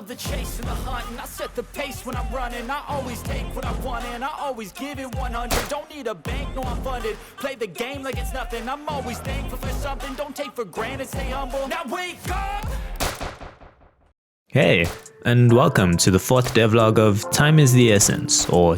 the chase and the hunt, and I set the pace when I'm running. I always take what I want and I always give it 100. Don't need a bank, no I'm funded. Play the game like it's nothing. I'm always thankful for something. Don't take for granted, stay humble. Now wake up! Hey, and welcome to the fourth devlog of Time is the Essence, or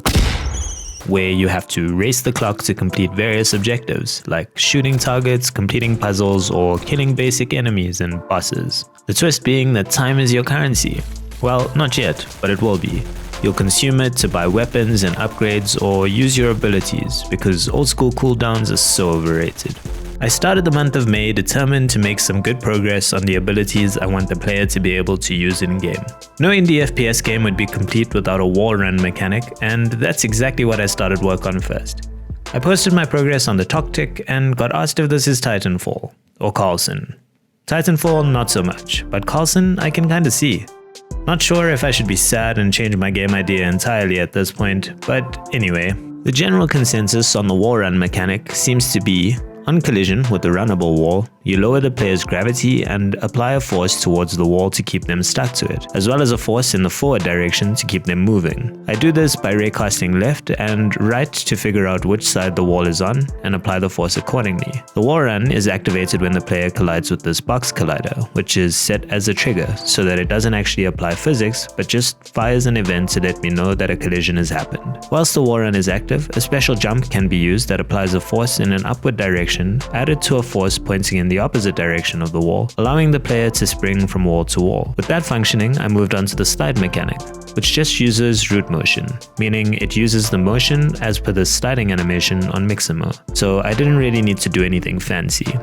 where you have to race the clock to complete various objectives, like shooting targets, completing puzzles, or killing basic enemies and bosses. The twist being that time is your currency. Well, not yet, but it will be. You'll consume it to buy weapons and upgrades or use your abilities, because old school cooldowns are so overrated. I started the month of May determined to make some good progress on the abilities I want the player to be able to use in-game. No Indie FPS game would be complete without a wall run mechanic, and that's exactly what I started work on first. I posted my progress on the Toctic and got asked if this is Titanfall, or Karlson. Titanfall not so much, but Karlson I can kinda see. Not sure if I should be sad and change my game idea entirely at this point, but anyway. The general consensus on the wall run mechanic seems to be, on collision with the runnable wall, you lower the player's gravity and apply a force towards the wall to keep them stuck to it, as well as a force in the forward direction to keep them moving. I do this by raycasting left and right to figure out which side the wall is on and apply the force accordingly. The wall run is activated when the player collides with this box collider, which is set as a trigger so that it doesn't actually apply physics but just fires an event to let me know that a collision has happened. Whilst the wall run is active, a special jump can be used that applies a force in an upward direction added to a force pointing in the opposite direction of the wall, allowing the player to spring from wall to wall. With that functioning, I moved on to the slide mechanic, which just uses root motion, meaning it uses the motion as per the sliding animation on mixer mode, so I didn't really need to do anything fancy.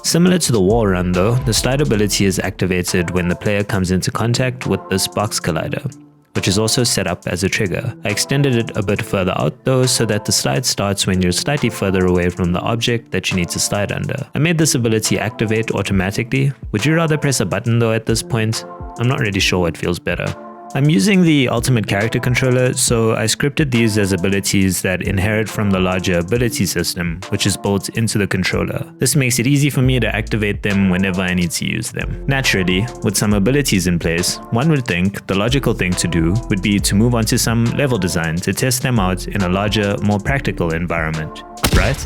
Similar to the wall run though, the slide ability is activated when the player comes into contact with this box collider, which is also set up as a trigger. I extended it a bit further out though so that the slide starts when you're slightly further away from the object that you need to slide under. I made this ability activate automatically. Would you rather press a button though at this point? I'm not really sure what feels better. I'm using the ultimate character controller, so I scripted these as abilities that inherit from the larger ability system, which is built into the controller. This makes it easy for me to activate them whenever I need to use them. Naturally, with some abilities in place, one would think the logical thing to do would be to move on to some level design to test them out in a larger, more practical environment, right?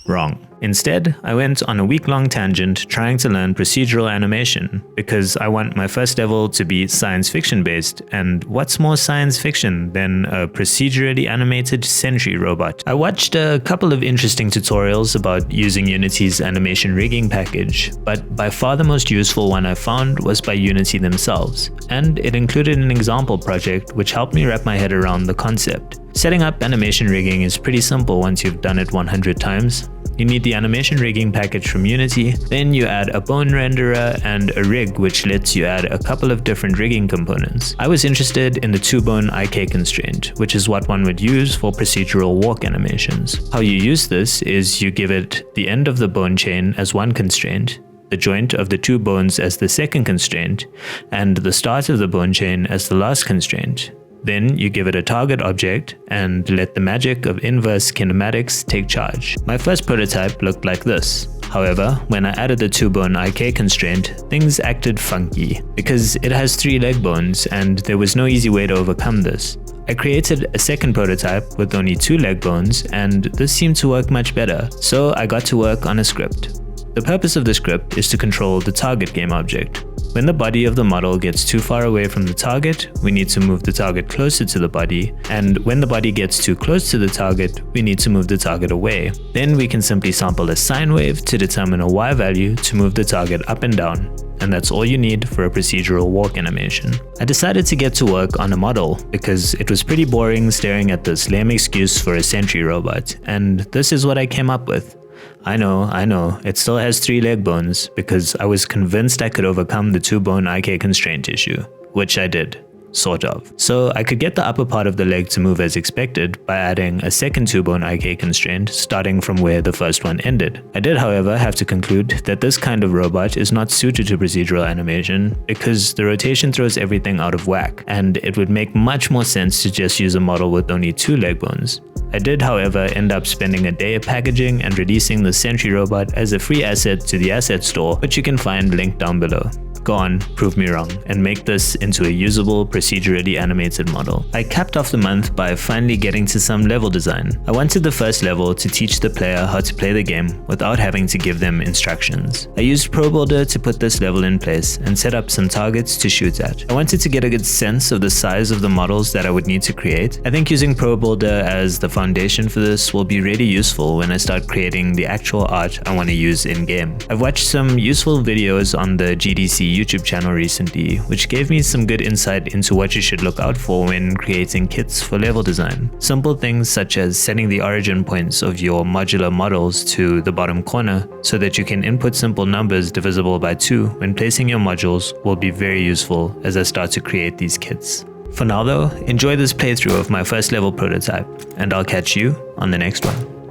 Wrong. Instead, I went on a week-long tangent trying to learn procedural animation because I want my first level to be science fiction based, and what's more science fiction than a procedurally animated sentry robot? I watched a couple of interesting tutorials about using Unity's animation rigging package, but by far the most useful one I found was by Unity themselves, and it included an example project which helped me wrap my head around the concept. Setting up animation rigging is pretty simple once you've done it 100 times. You need the animation rigging package from Unity, then you add a bone renderer and a rig which lets you add a couple of different rigging components. I was interested in the 2-bone IK constraint, which is what one would use for procedural walk animations. How you use this is you give it the end of the bone chain as one constraint, the joint of the 2 bones as the second constraint, and the start of the bone chain as the last constraint. Then you give it a target object and let the magic of inverse kinematics take charge. My first prototype looked like this. However, when I added the 2-bone IK constraint, things acted funky because it has 3 leg bones and there was no easy way to overcome this. I created a second prototype with only 2 leg bones and this seemed to work much better, so I got to work on a script. The purpose of the script is to control the target game object. When the body of the model gets too far away from the target, we need to move the target closer to the body, and when the body gets too close to the target, we need to move the target away. Then we can simply sample a sine wave to determine a Y value to move the target up and down, and that's all you need for a procedural walk animation. I decided to get to work on a model because it was pretty boring staring at this lame excuse for a sentry robot, and this is what I came up with. I know, it still has 3 leg bones because I was convinced I could overcome the 2-bone IK constraint issue, which I did. Sort of. So I could get the upper part of the leg to move as expected by adding a second 2-bone IK constraint starting from where the first one ended. I did however have to conclude that this kind of robot is not suited to procedural animation because the rotation throws everything out of whack, and it would make much more sense to just use a model with only 2 leg bones. I did however end up spending a day packaging and releasing the Sentry robot as a free asset to the asset store, which you can find linked down below. Go on, prove me wrong, and make this into a usable, procedurally animated model. I capped off the month by finally getting to some level design. I wanted the first level to teach the player how to play the game without having to give them instructions. I used ProBuilder to put this level in place and set up some targets to shoot at. I wanted to get a good sense of the size of the models that I would need to create. I think using ProBuilder as the foundation for this will be really useful when I start creating the actual art I want to use in-game. I've watched some useful videos on the GDC YouTube channel recently, which gave me some good insight into what you should look out for when creating kits for level design. Simple things such as setting the origin points of your modular models to the bottom corner so that you can input simple numbers divisible by 2 when placing your modules will be very useful as I start to create these kits. For now though, enjoy this playthrough of my first level prototype, and I'll catch you on the next one.